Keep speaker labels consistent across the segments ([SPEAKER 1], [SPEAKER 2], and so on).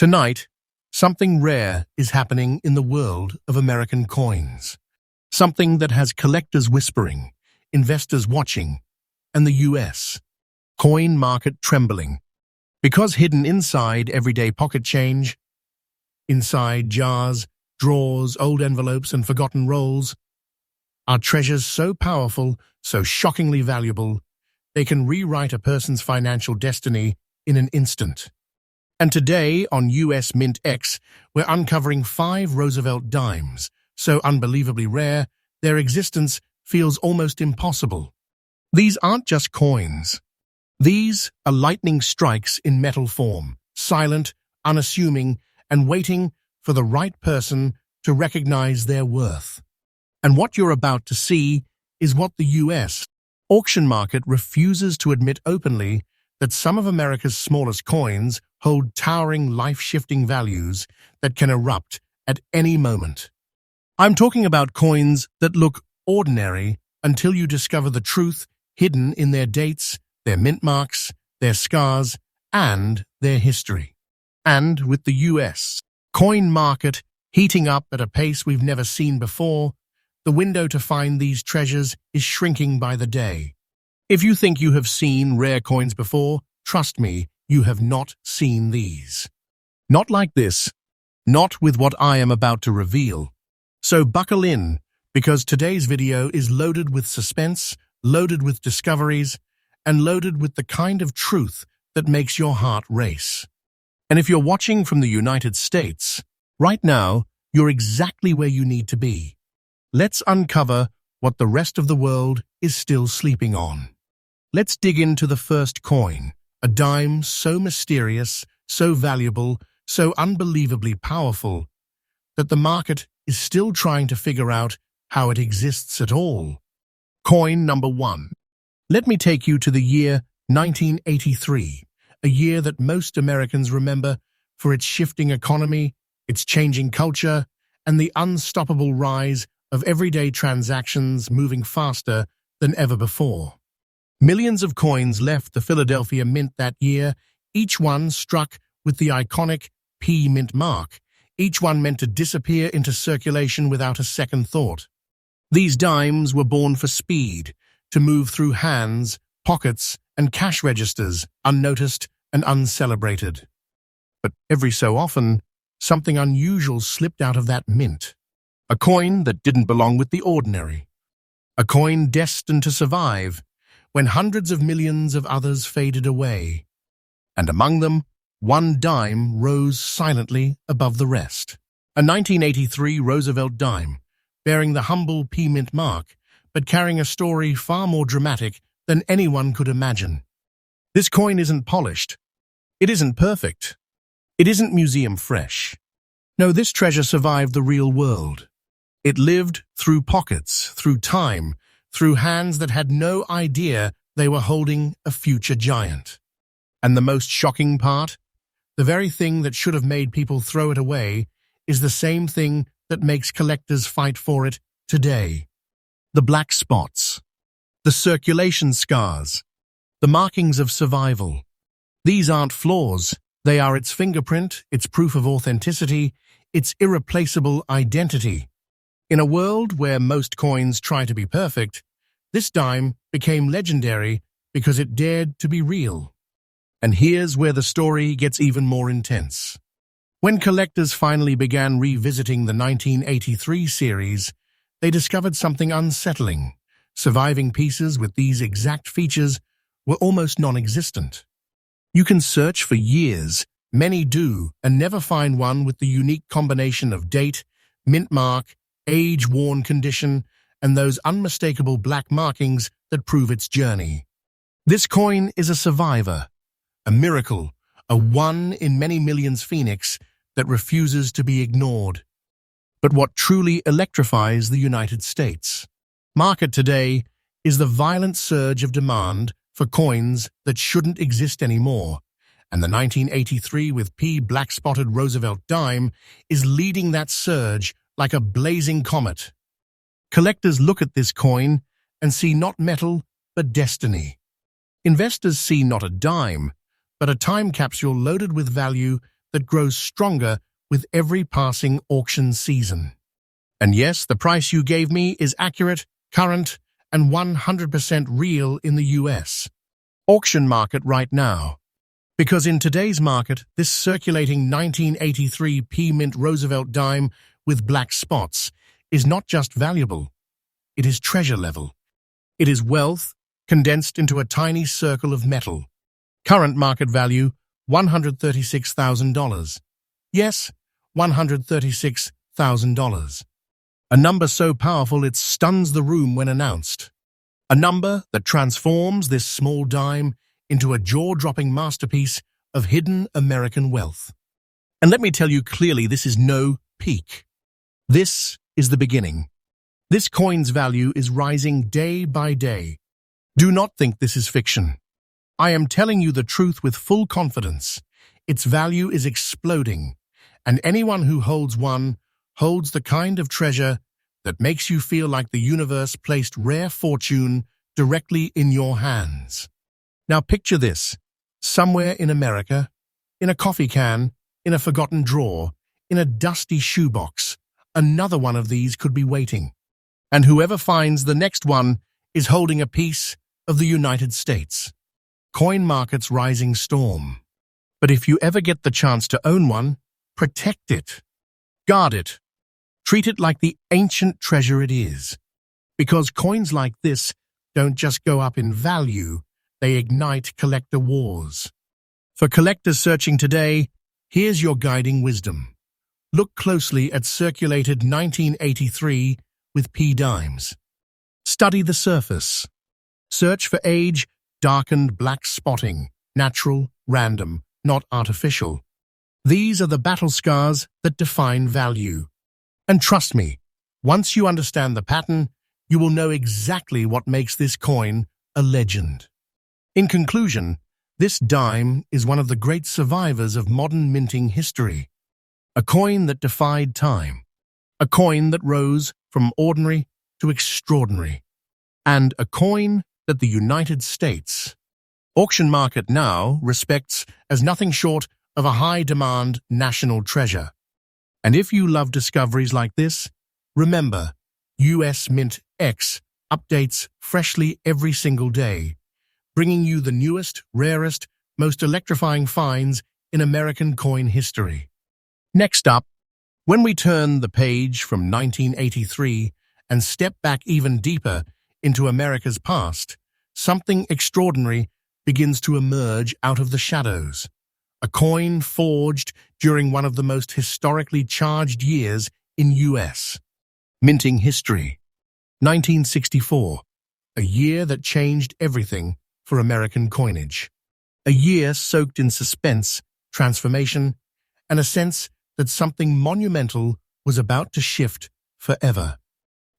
[SPEAKER 1] Tonight, something rare is happening in the world of American coins. Something that has collectors whispering, investors watching, and the US coin market trembling. Because hidden inside everyday pocket change, inside jars, drawers, old envelopes, and forgotten rolls, are treasures so powerful, so shockingly valuable, they can rewrite a person's financial destiny in an instant. And today, on US MintX, we're uncovering 5 Roosevelt dimes, so unbelievably rare, their existence feels almost impossible. These aren't just coins. These are lightning strikes in metal form, silent, unassuming, and waiting for the right person to recognize their worth. And what you're about to see is what the US auction market refuses to admit openly, that some of America's smallest coins hold towering, life-shifting values that can erupt at any moment. I'm talking about coins that look ordinary until you discover the truth hidden in their dates, their mint marks, their scars, and their history. And with the US coin market heating up at a pace we've never seen before, the window to find these treasures is shrinking by the day. If you think you have seen rare coins before, trust me, you have not seen these. Not like this. Not with what I am about to reveal. So buckle in, because today's video is loaded with suspense, loaded with discoveries, and loaded with the kind of truth that makes your heart race. And if you're watching from the United States, right now, you're exactly where you need to be. Let's uncover what the rest of the world is still sleeping on. Let's dig into the first coin, a dime so mysterious, so valuable, so unbelievably powerful, that the market is still trying to figure out how it exists at all. Coin number 1. Let me take you to the year 1983, a year that most Americans remember for its shifting economy, its changing culture, and the unstoppable rise of everyday transactions moving faster than ever before. Millions of coins left the Philadelphia Mint that year, each one struck with the iconic P mint mark, each one meant to disappear into circulation without a second thought. These dimes were born for speed, to move through hands, pockets, and cash registers, unnoticed and uncelebrated. But every so often, something unusual slipped out of that mint. A coin that didn't belong with the ordinary. A coin destined to survive when hundreds of millions of others faded away. And among them, one dime rose silently above the rest. A 1983 Roosevelt dime, bearing the humble P mint mark, but carrying a story far more dramatic than anyone could imagine. This coin isn't polished. It isn't perfect. It isn't museum fresh. No, this treasure survived the real world. It lived through pockets, through time, through hands that had no idea they were holding a future giant. And the most shocking part? The very thing that should have made people throw it away is the same thing that makes collectors fight for it today. The black spots, the circulation scars, the markings of survival. These aren't flaws. They are its fingerprint, its proof of authenticity, its irreplaceable identity. In a world where most coins try to be perfect, this dime became legendary because it dared to be real. And here's where the story gets even more intense. When collectors finally began revisiting the 1983 series, they discovered something unsettling. Surviving pieces with these exact features were almost non-existent. You can search for years, many do, and never find one with the unique combination of date, mint mark, age-worn condition, and those unmistakable black markings that prove its journey. This coin is a survivor, a miracle, a one in many millions phoenix that refuses to be ignored. But what truly electrifies the United States market today is the violent surge of demand for coins that shouldn't exist anymore, and the 1983 with P black-spotted Roosevelt dime is leading that surge like a blazing comet. Collectors look at this coin and see not metal, but destiny. Investors see not a dime, but a time capsule loaded with value that grows stronger with every passing auction season. And yes, the price you gave me is accurate, current, and 100% real in the US auction market right now. Because in today's market, this circulating 1983 P-Mint Roosevelt dime with black spots is not just valuable, it is treasure level. It is wealth condensed into a tiny circle of metal. Current market value, $136,000. Yes, $136,000. A number so powerful it stuns the room when announced. A number that transforms this small dime into a jaw-dropping masterpiece of hidden American wealth. And let me tell you clearly, this is no peak. This is the beginning. This coin's value is rising day by day. Do not think this is fiction. I am telling you the truth with full confidence. Its value is exploding, and anyone who holds one holds the kind of treasure that makes you feel like the universe placed rare fortune directly in your hands. Now picture this, somewhere in America, in a coffee can, in a forgotten drawer, in a dusty shoebox, another one of these could be waiting. And whoever finds the next one is holding a piece of the United States. Coin market's rising storm. But if you ever get the chance to own one, protect it. Guard it. Treat it like the ancient treasure it is. Because coins like this don't just go up in value, they ignite collector wars. For collectors searching today, here's your guiding wisdom. Look closely at circulated 1983 with P dimes. Study the surface. Search for age, darkened black spotting, natural, random, not artificial. These are the battle scars that define value. And trust me, once you understand the pattern, you will know exactly what makes this coin a legend. In conclusion, this dime is one of the great survivors of modern minting history. A coin that defied time. A coin that rose from ordinary to extraordinary. And a coin that the United States auction market now respects as nothing short of a high-demand national treasure. And if you love discoveries like this, remember, US MintX updates freshly every single day, bringing you the newest, rarest, most electrifying finds in American coin history. Next up, when we turn the page from 1983 and step back even deeper into America's past, something extraordinary begins to emerge out of the shadows. A coin forged during one of the most historically charged years in US minting history. 1964, a year that changed everything for American coinage. A year soaked in suspense, transformation, and a sense that something monumental was about to shift forever.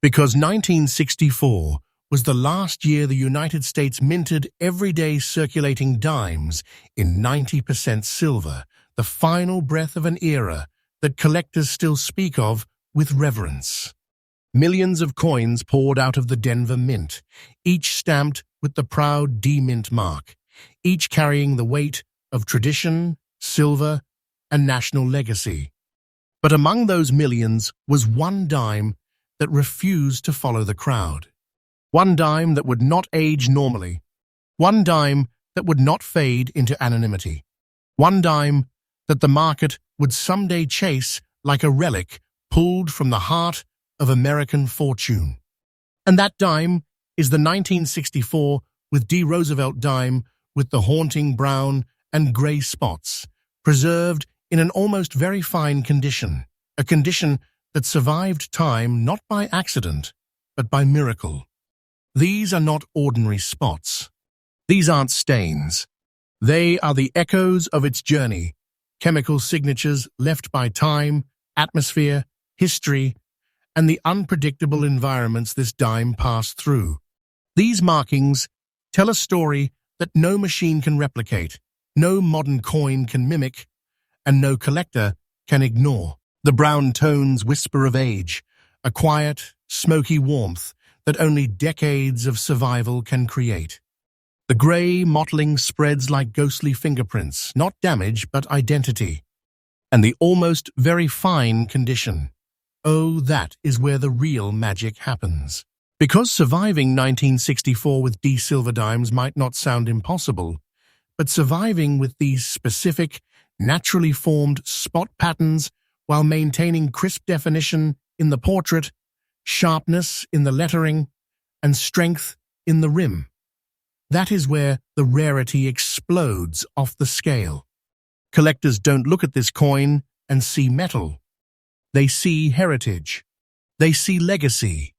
[SPEAKER 1] Because 1964 was the last year the United States minted everyday circulating dimes in 90% silver, the final breath of an era that collectors still speak of with reverence. Millions of coins poured out of the Denver Mint, each stamped with the proud D-Mint mark, each carrying the weight of tradition, silver, and national legacy. But among those millions was one dime that refused to follow the crowd. One dime that would not age normally. One dime that would not fade into anonymity. One dime that the market would someday chase like a relic pulled from the heart of American fortune. And that dime is the 1964 with D. Roosevelt dime with the haunting brown and gray spots, preserved in an almost very fine condition, a condition that survived time not by accident, but by miracle. These are not ordinary spots. These aren't stains. They are the echoes of its journey, chemical signatures left by time, atmosphere, history, and the unpredictable environments this dime passed through. These markings tell a story that no machine can replicate, no modern coin can mimic, and no collector can ignore. The brown tones whisper of age, a quiet, smoky warmth that only decades of survival can create. The gray mottling spreads like ghostly fingerprints, not damage but identity. and the almost very fine condition. Oh, that is where the real magic happens. Because surviving 1964 with D silver dimes might not sound impossible, but surviving with these specific, naturally formed spot patterns while maintaining crisp definition in the portrait, sharpness in the lettering, and strength in the rim. That is where the rarity explodes off the scale. Collectors don't look at this coin and see metal. They see heritage. They see legacy.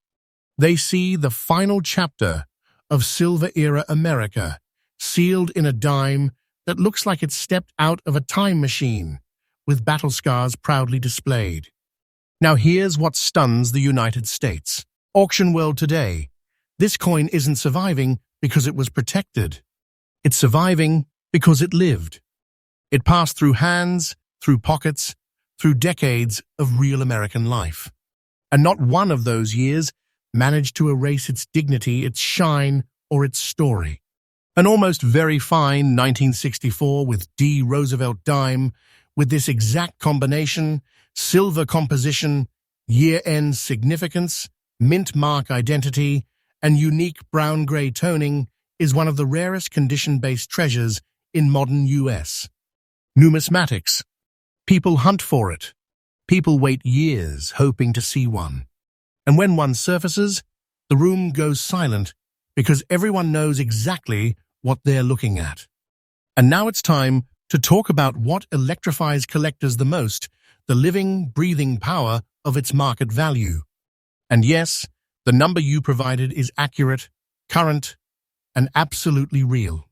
[SPEAKER 1] They see the final chapter of Silver-era America, sealed in a dime that looks like it stepped out of a time machine, with battle scars proudly displayed. Now here's what stuns the United States. Auction world today. This coin isn't surviving because it was protected. It's surviving because it lived. It passed through hands, through pockets, through decades of real American life. And not one of those years managed to erase its dignity, its shine, or its story. An almost very fine 1964 with D Roosevelt dime, with this exact combination, silver composition, year-end significance, mint mark identity, and unique brown-gray toning, is one of the rarest condition-based treasures in modern US. Numismatics. People hunt for it. People wait years hoping to see one. And when one surfaces, the room goes silent because everyone knows exactly what they're looking at. And now it's time to talk about what electrifies collectors the most, the living, breathing power of its market value. And yes, the number you provided is accurate, current, and absolutely real.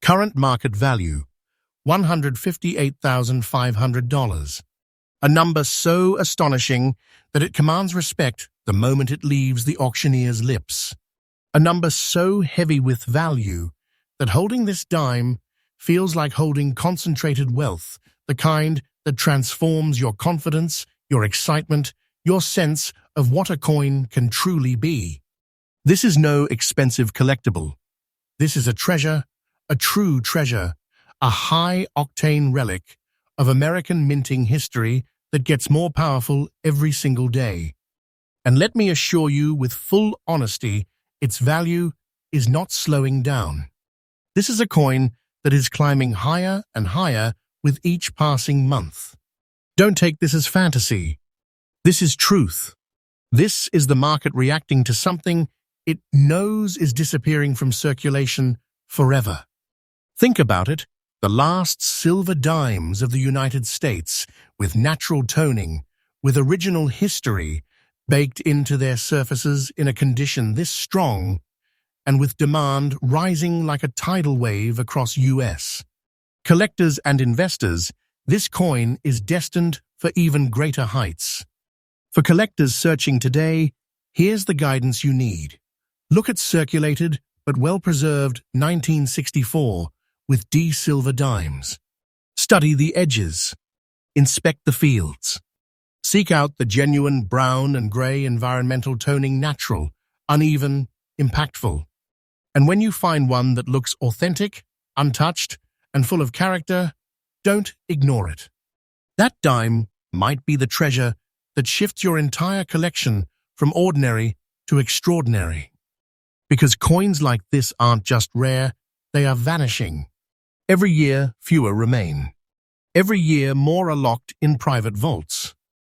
[SPEAKER 1] Current market value, $158,500. A number so astonishing that it commands respect the moment it leaves the auctioneer's lips. A number so heavy with value that holding this dime feels like holding concentrated wealth, the kind that transforms your confidence, your excitement, your sense of what a coin can truly be. This is no expensive collectible. This is a treasure, a true treasure, a high-octane relic of American minting history that gets more powerful every single day. And let me assure you with full honesty, its value is not slowing down. This is a coin that is climbing higher and higher with each passing month. Don't take this as fantasy. This is truth. This is the market reacting to something it knows is disappearing from circulation forever. Think about it. The last silver dimes of the United States, with natural toning, with original history baked into their surfaces in a condition this strong, and with demand rising like a tidal wave across US. Collectors and investors, this coin is destined for even greater heights. For collectors searching today, here's the guidance you need. Look at circulated but well-preserved 1964 with D silver dimes. Study the edges. Inspect the fields. Seek out the genuine brown and gray environmental toning, natural, uneven, impactful. And when you find one that looks authentic, untouched, and full of character, don't ignore it. That dime might be the treasure that shifts your entire collection from ordinary to extraordinary. Because coins like this aren't just rare, they are vanishing. Every year, fewer remain. Every year, more are locked in private vaults.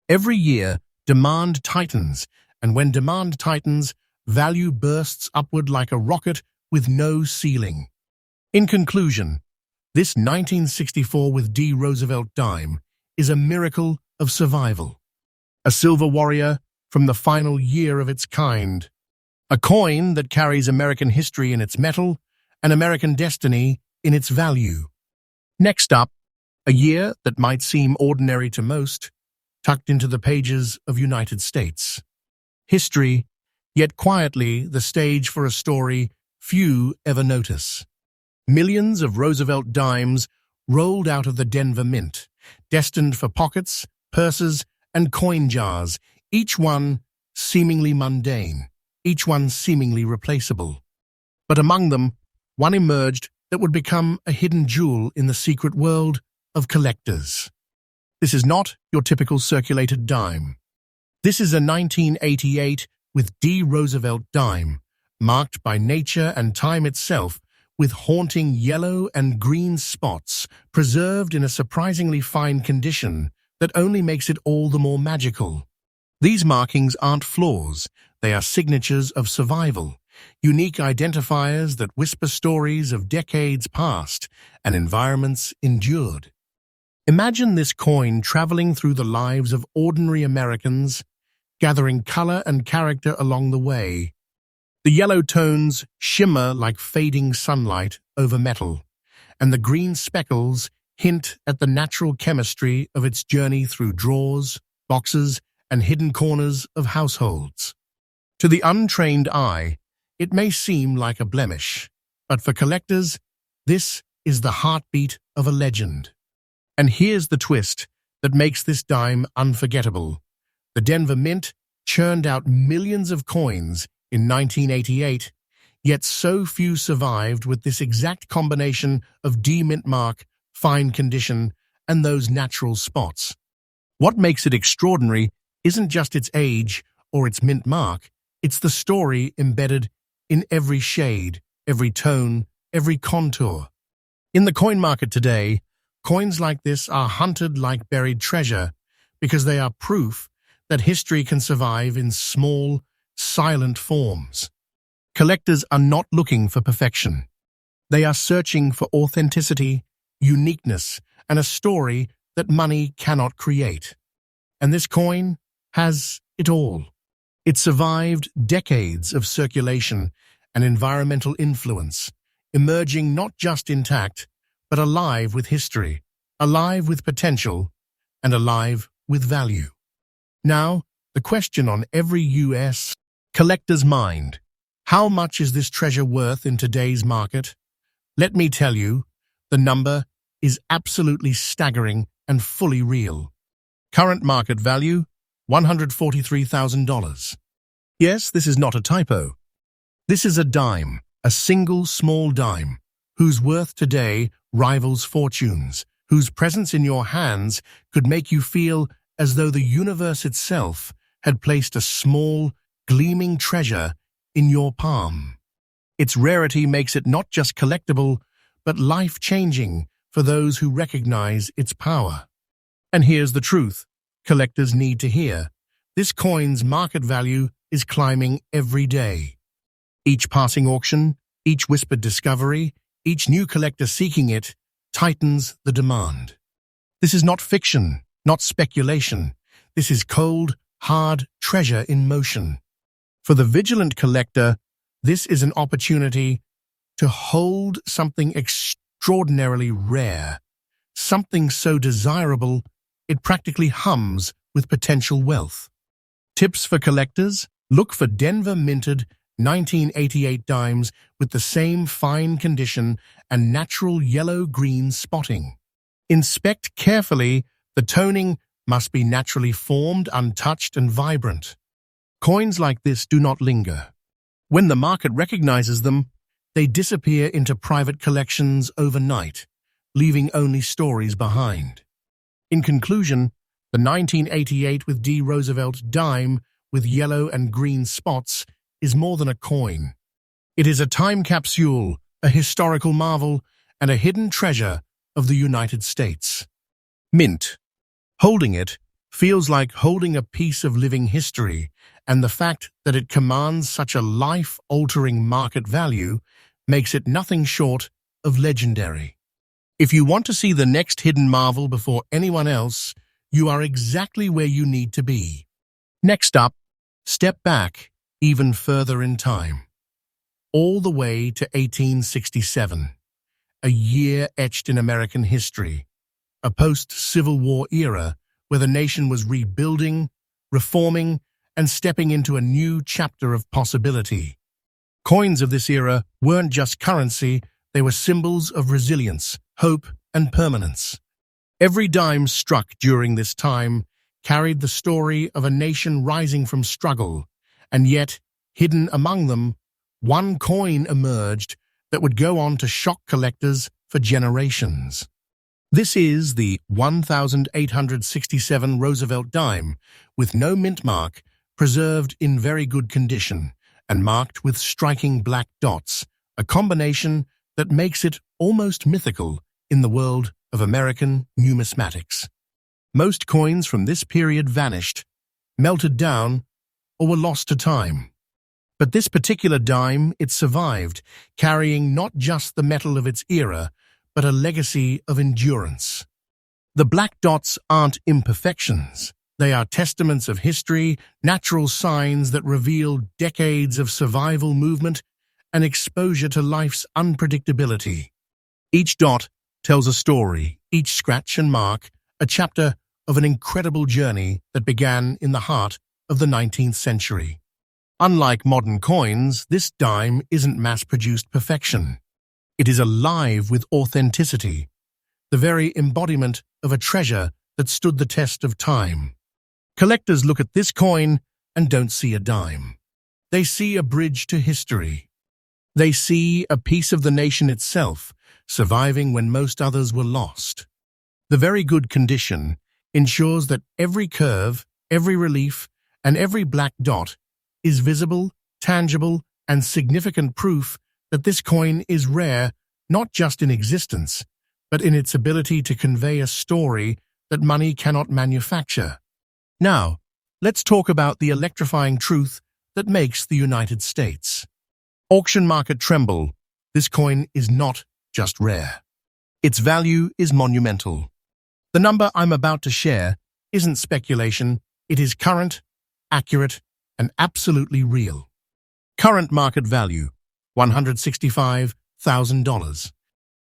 [SPEAKER 1] Every year, demand tightens, and when demand tightens, value bursts upward like a rocket with no ceiling. In conclusion, this 1964 with D Roosevelt dime is a miracle of survival. A silver warrior from the final year of its kind. A coin that carries American history in its metal and American destiny in its value. Next up, a year that might seem ordinary to most, tucked into the pages of United States. History, yet quietly the stage for a story few ever notice. Millions of Roosevelt dimes rolled out of the Denver Mint, destined for pockets, purses, and coin jars, each one seemingly mundane, each one seemingly replaceable. But among them, one emerged that would become a hidden jewel in the secret world of collectors. This is not your typical circulated dime. This is a 1988 with D. Roosevelt dime, marked by nature and time itself, with haunting yellow and green spots preserved in a surprisingly fine condition that only makes it all the more magical. These markings aren't flaws, they are signatures of survival, unique identifiers that whisper stories of decades past and environments endured. Imagine this coin traveling through the lives of ordinary Americans, gathering color and character along the way. The yellow tones shimmer like fading sunlight over metal, and the green speckles hint at the natural chemistry of its journey through drawers, boxes, and hidden corners of households. To the untrained eye, it may seem like a blemish, but for collectors, this is the heartbeat of a legend. And here's the twist that makes this dime unforgettable. The Denver Mint churned out millions of coins in 1988, yet so few survived with this exact combination of D-mint mark, fine condition, and those natural spots. What makes it extraordinary isn't just its age or its mint mark, it's the story embedded in every shade, every tone, every contour. In the coin market today, coins like this are hunted like buried treasure because they are proof that history can survive in small, silent forms. Collectors are not looking for perfection. They are searching for authenticity, uniqueness, and a story that money cannot create. And this coin has it all. It survived decades of circulation and environmental influence, emerging not just intact, but alive with history, alive with potential, and alive with value. Now, the question on every US collector's mind: how much is this treasure worth in today's market? Let me tell you, the number is absolutely staggering and fully real. Current market value, $143,000. Yes, this is not a typo. This is a dime, a single small dime, whose worth today rivals fortunes, whose presence in your hands could make you feel as though the universe itself had placed a small, gleaming treasure in your palm. Its rarity makes it not just collectible, but life-changing for those who recognize its power. And here's the truth collectors need to hear. This coin's market value is climbing every day. Each passing auction, each whispered discovery, each new collector seeking it tightens the demand. This is not fiction, not speculation. This is cold, hard treasure in motion. For the vigilant collector, this is an opportunity to hold something extraordinarily rare, something so desirable it practically hums with potential wealth. Tips for collectors: look for Denver minted 1988 dimes with the same fine condition and natural yellow-green spotting. Inspect carefully. The toning must be naturally formed, untouched, and vibrant. Coins like this do not linger. When the market recognizes them, they disappear into private collections overnight, leaving only stories behind. In conclusion, the 1988 with D. Roosevelt dime with yellow and green spots is more than a coin. It is a time capsule, a historical marvel, and a hidden treasure of the United States. Mint. Holding it feels like holding a piece of living history, and the fact that it commands such a life-altering market value makes it nothing short of legendary. If you want to see the next hidden marvel before anyone else, you are exactly where you need to be. Next up, step back even further in time, all the way to 1867, a year etched in American history, a post-Civil War era where the nation was rebuilding, reforming, and stepping into a new chapter of possibility. Coins of this era weren't just currency, they were symbols of resilience, hope, and permanence. Every dime struck during this time carried the story of a nation rising from struggle, and yet, hidden among them, one coin emerged that would go on to shock collectors for generations. This is the 1867 Roosevelt dime with no mint mark, preserved in very good condition and marked with striking black dots, a combination that makes it almost mythical in the world of American numismatics. Most coins from this period vanished, melted down, or were lost to time. But this particular dime, it survived, carrying not just the metal of its era, but a legacy of endurance. The black dots aren't imperfections. They are testaments of history, natural signs that reveal decades of survival movement and exposure to life's unpredictability. Each dot tells a story, each scratch and mark a chapter of an incredible journey that began in the heart of the 19th century. Unlike modern coins, this dime isn't mass-produced perfection. It is alive with authenticity, the very embodiment of a treasure that stood the test of time. Collectors look at this coin and don't see a dime. They see a bridge to history. They see a piece of the nation itself, surviving when most others were lost. The very good condition ensures that every curve, every relief, and every black dot is visible, tangible, and significant proof that this coin is rare not just in existence, but in its ability to convey a story that money cannot manufacture. Now, let's talk about the electrifying truth that makes the United States. Auction market tremble. This coin is not just rare. Its value is monumental. The number I'm about to share isn't speculation, it is current, accurate, and absolutely real. Current market value, $165,000.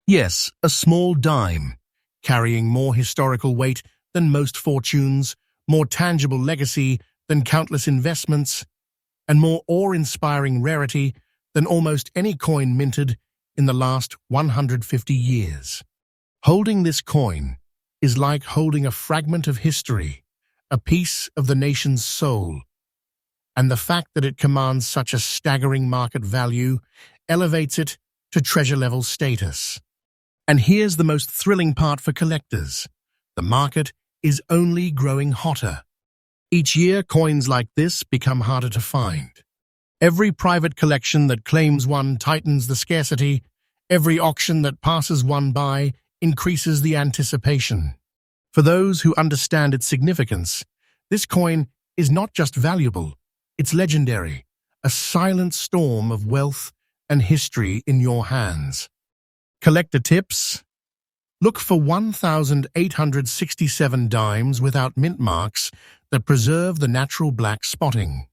[SPEAKER 1] Yes, a small dime, carrying more historical weight than most fortunes, more tangible legacy than countless investments, and more awe-inspiring rarity than almost any coin minted in the last 150 years. Holding this coin is like holding a fragment of history, a piece of the nation's soul, and the fact that it commands such a staggering market value elevates it to treasure-level status. And here's the most thrilling part for collectors. The market is only growing hotter. Each year, coins like this become harder to find. Every private collection that claims one tightens the scarcity. Every auction that passes one by increases the anticipation. For those who understand its significance, this coin is not just valuable, it's legendary, a silent storm of wealth and history in your hands. Collector tips: look for 1,867 dimes without mint marks that preserve the natural black spotting.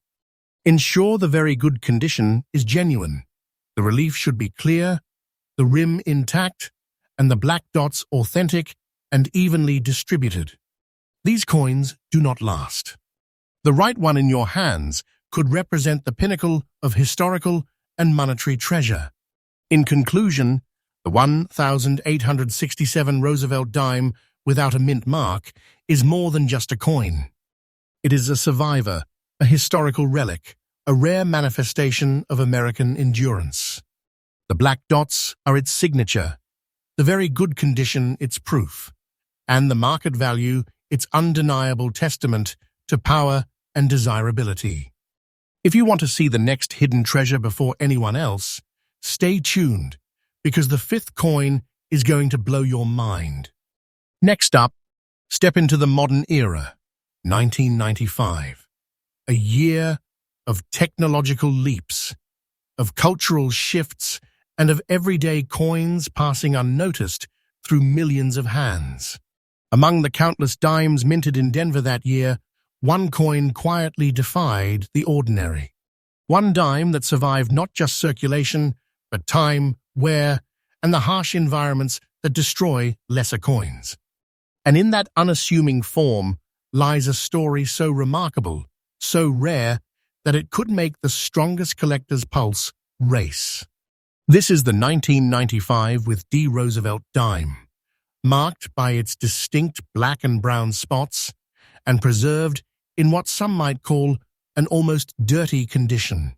[SPEAKER 1] Ensure the very good condition is genuine. The relief should be clear, the rim intact, and the black dots authentic and evenly distributed. These coins do not last. The right one in your hands could represent the pinnacle of historical and monetary treasure. In conclusion, the 1,867 Roosevelt dime without a mint mark is more than just a coin. It is a survivor, a historical relic, a rare manifestation of American endurance. The black dots are its signature, the very good condition its proof, and the market value its undeniable testament to power and desirability. If you want to see the next hidden treasure before anyone else, stay tuned, because the fifth coin is going to blow your mind. Next up, step into the modern era, 1995. A year of technological leaps, of cultural shifts, and of everyday coins passing unnoticed through millions of hands. Among the countless dimes minted in Denver that year, one coin quietly defied the ordinary. One dime that survived not just circulation, but time, wear, and the harsh environments that destroy lesser coins. And in that unassuming form lies a story so remarkable, so rare, that it could make the strongest collector's pulse race. This is the 1995 with D. Roosevelt dime, marked by its distinct black and brown spots and preserved in what some might call an almost dirty condition.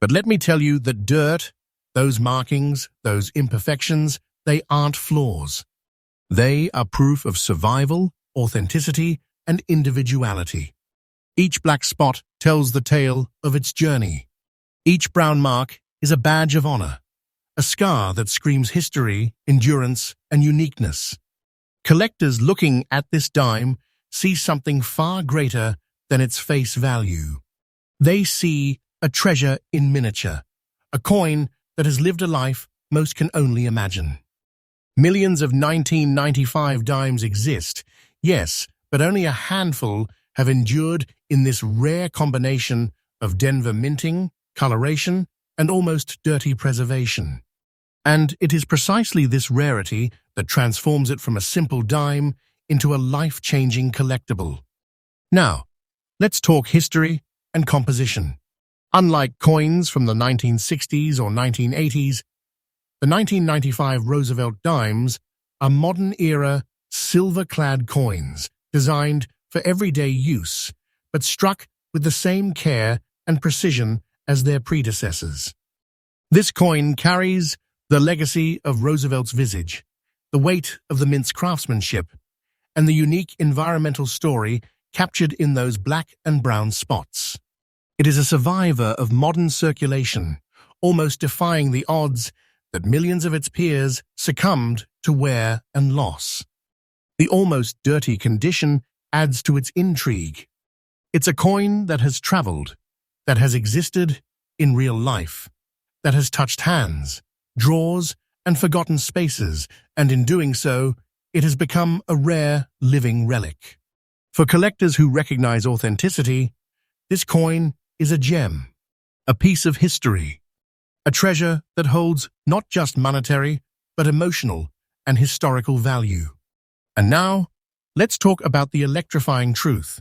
[SPEAKER 1] But let me tell you that dirt, those markings, those imperfections, they aren't flaws. They are proof of survival, authenticity, and individuality. Each black spot tells the tale of its journey. Each brown mark is a badge of honor, a scar that screams history, endurance, and uniqueness. Collectors looking at this dime see something far greater than its face value. They see a treasure in miniature, a coin that has lived a life most can only imagine. Millions of 1995 dimes exist, yes, but only a handful have endured in this rare combination of Denver minting, coloration, and almost dirty preservation. And it is precisely this rarity that transforms it from a simple dime into a life-changing collectible. Now, let's talk history and composition. Unlike coins from the 1960s or 1980s, the 1995 Roosevelt dimes are modern-era, silver-clad coins designed for everyday use, but struck with the same care and precision as their predecessors. This coin carries the legacy of Roosevelt's visage, the weight of the mint's craftsmanship, and the unique environmental story captured in those black and brown spots. It is a survivor of modern circulation, almost defying the odds that millions of its peers succumbed to wear and loss. The almost dirty condition adds to its intrigue. It's a coin that has traveled, that has existed in real life, that has touched hands, drawers, and forgotten spaces, and in doing so, it has become a rare, living relic. For collectors who recognize authenticity, this coin is a gem, a piece of history, a treasure that holds not just monetary, but emotional and historical value. And now, let's talk about the electrifying truth,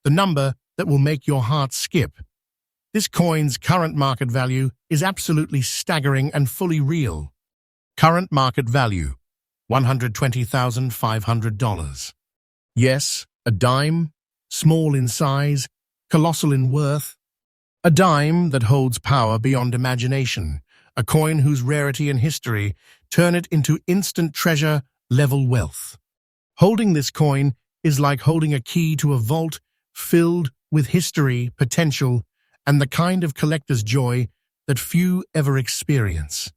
[SPEAKER 1] the number that will make your heart skip. This coin's current market value is absolutely staggering and fully real. Current market value, $120,500. Yes, a dime, small in size, colossal in worth. A dime that holds power beyond imagination, a coin whose rarity and history turn it into instant treasure-level wealth. Holding this coin is like holding a key to a vault filled with history, potential, and the kind of collector's joy that few ever experience.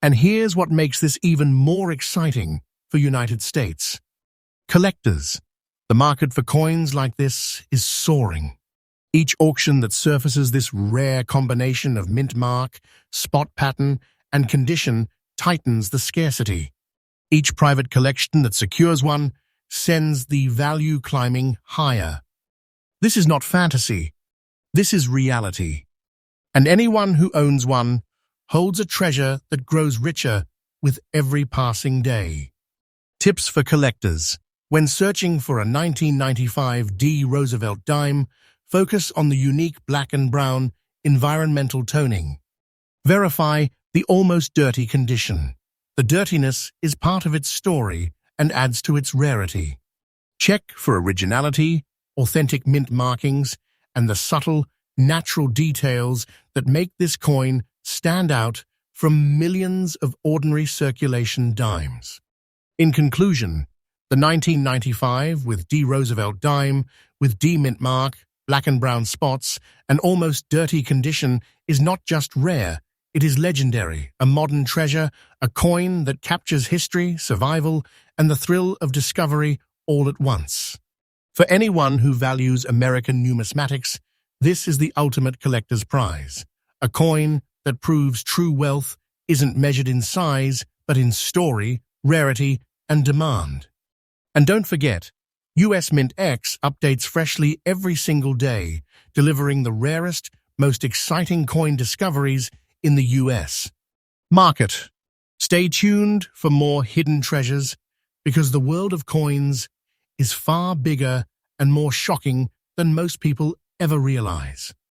[SPEAKER 1] And here's what makes this even more exciting for United States. Collectors. The market for coins like this is soaring. Each auction that surfaces this rare combination of mint mark, spot pattern, and condition tightens the scarcity. Each private collection that secures one sends the value climbing higher. This is not fantasy. This is reality. And anyone who owns one holds a treasure that grows richer with every passing day. Tips for collectors. When searching for a 1995 D. Roosevelt dime, focus on the unique black and brown environmental toning. Verify the almost dirty condition. The dirtiness is part of its story and adds to its rarity. Check for originality, authentic mint markings, and the subtle, natural details that make this coin stand out from millions of ordinary circulation dimes. In conclusion, the 1995 with D. Roosevelt dime with D mint mark, black and brown spots, and almost dirty condition is not just rare, it is legendary, a modern treasure, a coin that captures history, survival, and the thrill of discovery all at once. For anyone who values American numismatics, this is the ultimate collector's prize, a coin that proves true wealth isn't measured in size, but in story, rarity, and demand. And don't forget, US MintX updates freshly every single day, delivering the rarest, most exciting coin discoveries in the US market. Stay tuned for more hidden treasures, because the world of coins is far bigger and more shocking than most people ever realize.